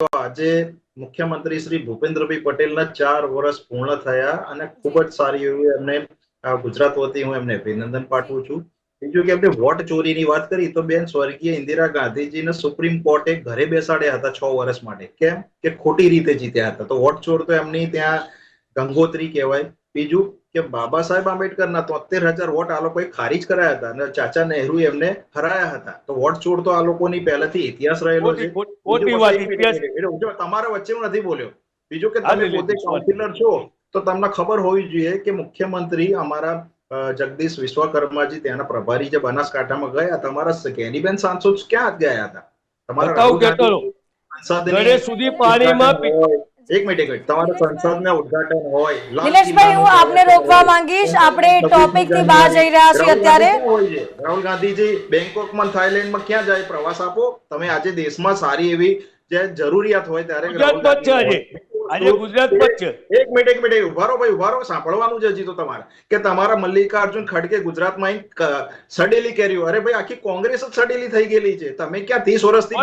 તો આજે મુખ્યમંત્રી શ્રી ભૂપેન્દ્રભાઈ પટેલના 4 વર્ષ પૂર્ણ થયા અને ખૂબ જ સારી એવી એમને ગુજરાત વતી હું એમને અભિનંદન પાઠવું છું. બીજું કે આપણે વોટ ચોરીની વાત કરી તો બેન સ્વર્ગીય ઇન્દિરા ગાંધીજીને સુપ્રીમ કોર્ટે ઘરે બેસાડ્યા હતા 6 વર્ષ માટે. કેમ કે ખોટી રીતે જીત્યા હતા. તો વોટ ચોર તો એમની ત્યાં ગંગોત્રી કહેવાય. બીજું કે બાબા સાહેબ આંબેડકરના 73,000 વોટ આ લોકોએ ખારીજ કરાયા હતા અને ચાચા નહેરુ એમને હરાયા હતા. તો વોટ ચોર તો આ લોકોની પહેલાથી ઇતિહાસ રહેલો છે. તમારા વચ્ચે હું નથી બોલ્યો. બીજું કે તમે પોતે કાઉન્સિલર છો તો તમને ખબર હોવી જોઈએ કે મુખ્યમંત્રી અમારા જગદીશ વિશ્વકર્માજી ત્યાંના પ્રભારી જે બનાસકાંઠામાં ગયા, તમારા કેનીબેન સાંસદ ક્યાં ગયા હતા? તમારા રાહુલ ગાંધી સુધી પાણીમાં એક મિનિટ તમારા સંસદના ઉદ્ઘાટન હોય. નિલેશભાઈ, હું આપને રોકવા માંગીશ. આપણે ટોપિકથી બહાર જઈ રહ્યા છીએ અત્યારે. રાહુલ ગાંધીજી બેંકોકમાં, થાઈલેન્ડમાં ક્યાં જાય? પ્રવાસ આપો. તમે આજે દેશમાં સારી એવી જે જરૂરિયાત હોય ત્યારે આજે ગુજરાત પર છે. એક મિનિટ ઉભારો ભાઈ, ઉભારો. સાંભળવાનું છે હજી તો તમારે કે તમારા મલ્લિકાર્જુન ખડગે ગુજરાતમાં સડેલી કર્યું. અરે ભાઈ, આખી કોંગ્રેસ જ સડેલી થઈ ગયેલી છે. તમે ક્યાં 30 વર્ષથી